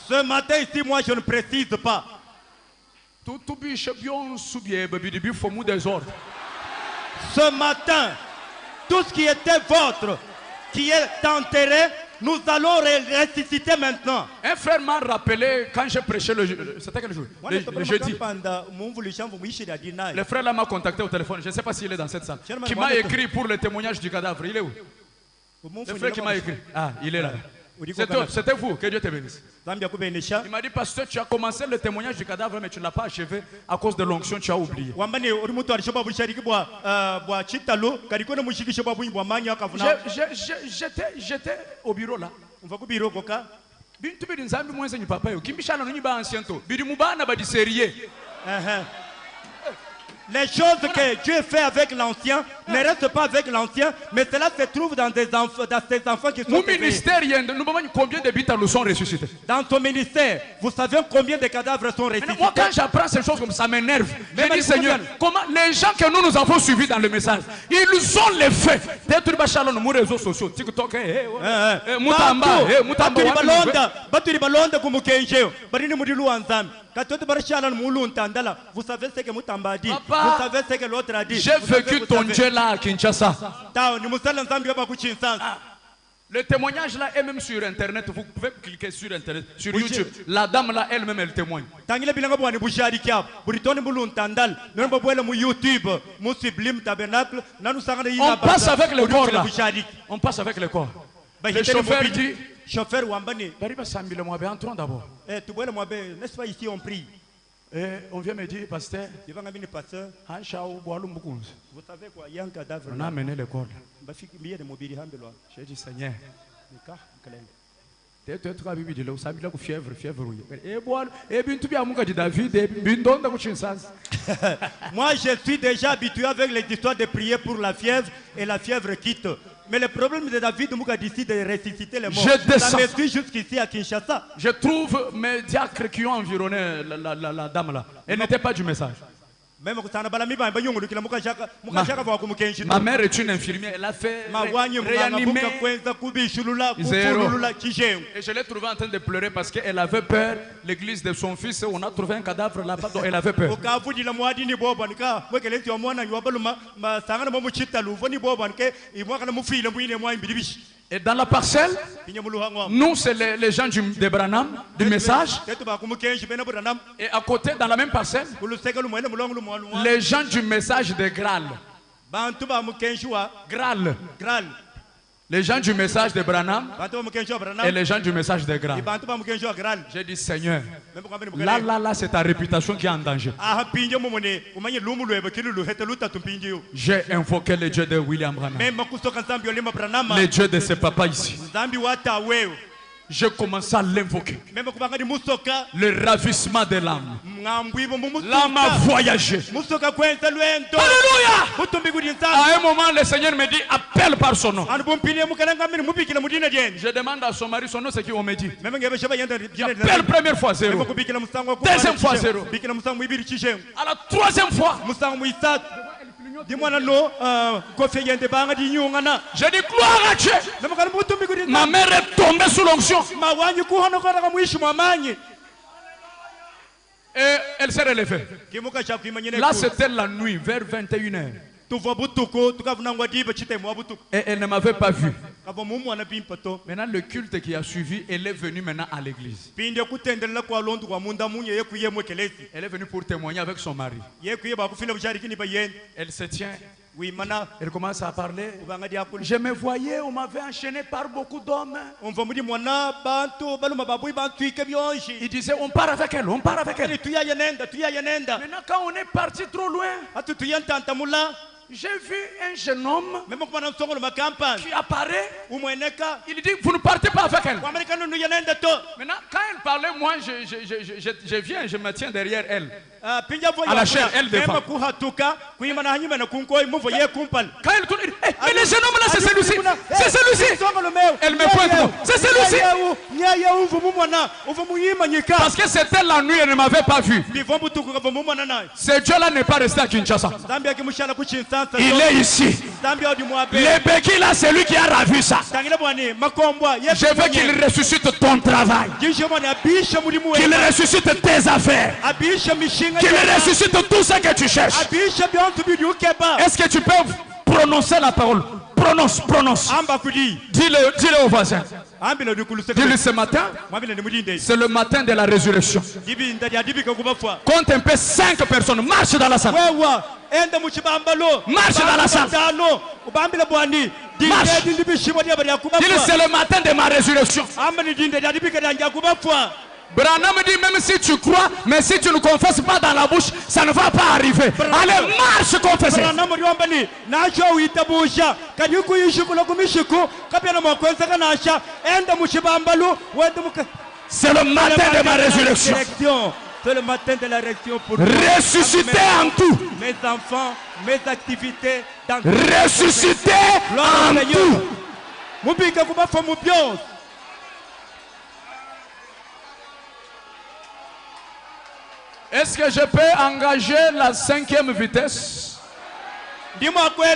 Ce matin ici, moi je ne précise pas. Ce matin, tout ce qui était vôtre, qui est enterré, nous allons ressusciter maintenant. Un frère m'a rappelé quand j'ai prêché c'était quel jour? Le jeudi. Le frère là m'a contacté au téléphone, je ne sais pas s'il est dans cette salle. Qui m'a écrit pour le témoignage du cadavre. Il est où? Le frère qui m'a écrit. Ah, il est là. C'était vous, que Dieu te bénisse. Il m'a dit, pasteur, tu as commencé le témoignage du cadavre, mais tu ne l'as pas achevé à cause de l'onction, tu as oublié. J'étais au bureau là. Les choses que Dieu fait avec l'ancien ne restent pas avec l'ancien, mais cela se trouve dans ces enfants qui sont ministère, combien de bites nous sont ressuscités? Dans ton ministère, vous savez combien de cadavres sont ressuscités? Moi, quand j'apprends ces choses comme ça, m'énerve. Je dis, Seigneur, comment les gens que nous avons suivis dans le message, ils ont les faits. Nos réseaux sociaux, TikTok, vous savez ce que Moutamba a dit. Vous savez ce que l'autre a dit. J'ai vécu ton Dieu là à Kinshasa. Le témoignage là est même sur internet. Vous pouvez cliquer sur internet, sur YouTube. La dame là elle-même elle témoigne. On passe avec le corps là. On passe avec le corps. Le chauffeur dit. Chauffeur Wambani. Entrons d'abord. N'est-ce pas ici on prie? On vient me dire, pasteur, vous savez quoi, il y a un cadavre. On a amené le corps. J'ai dit, Seigneur, moi je suis déjà habitué avec les histoires de prier pour la fièvre et la fièvre quitte. Mais le problème de David Mougadissi de ressusciter les morts, ça me suit jusqu'ici à Kinshasa. Je trouve mes diacres qui ont environné la dame là. Elle n'était pas du message. Ma mère est une infirmière, elle a fait réanimer. Et je l'ai trouvée en train de pleurer parce qu'elle avait peur. L'église de son fils, on a trouvé un cadavre là-bas, donc elle avait peur. Et dans la parcelle, nous c'est les gens de Branham, du message. Et à côté, dans la même parcelle, les gens du message de Graal. Graal. Les gens du message de Branham et les gens du message de Graal. J'ai dit, Seigneur, là, c'est ta réputation qui est en danger. J'ai invoqué le Dieu de William Branham, le Dieu de ses papas ici. Je commence à l'invoquer. Le ravissement de l'âme. L'âme a voyagé. Alléluia. À un moment, le Seigneur me dit, appelle par son nom. Je demande à son mari son nom, c'est qui on me dit. J'appelle première fois 0. Deuxième fois 0. À la troisième fois. Je dis gloire à Dieu. Ma mère est tombée sous l'onction. Et elle s'est relevée. Là c'était la nuit vers 21h. Et elle ne m'avait pas vu. Maintenant le culte qui a suivi, elle est venue maintenant à l'église. Elle est venue pour témoigner avec son mari. Elle se tient. Elle commence à parler. Je me voyais, on m'avait enchaîné par beaucoup d'hommes. Il disait, on part avec elle, on part avec elle. Maintenant quand on est parti trop loin, j'ai vu un jeune homme qui apparaît. Il dit, vous ne partez pas avec elle. Maintenant, quand elle parlait, moi, je viens, je me tiens derrière elle. À la chair, elle défend. Quand elle tourne, mais le jeune homme là, c'est celui-ci. C'est celui-ci. Elle me pointe. C'est celui-ci. Parce que c'était la nuit et ne m'avait pas vu. Ce Dieu-là n'est pas resté à Kinshasa. Il est ici. Le béquilles là, c'est lui qui a ravi ça. Je veux qu'il ressuscite ton travail. Qu'il ressuscite tes affaires. Qu'il ressuscite tout ce que tu cherches. Est-ce que tu peux prononcer la parole? Prononce. Dis-le au voisin. Dis-le ce matin. C'est le matin de la résurrection. Compte un peu 5 personnes. Marche dans la salle. Marche dans la salle. Marche. Dis-le c'est le matin de ma résurrection. Branham dit même si tu crois, mais si tu ne confesses pas dans la bouche, ça ne va pas arriver. Allez, marche, confessez. C'est le matin de ma résurrection. C'est le matin de la résurrection pour ressusciter en tout. Mes enfants, mes activités. Ressusciter en tout. Est-ce que je peux engager la 5e vitesse? Dis-moi quoi.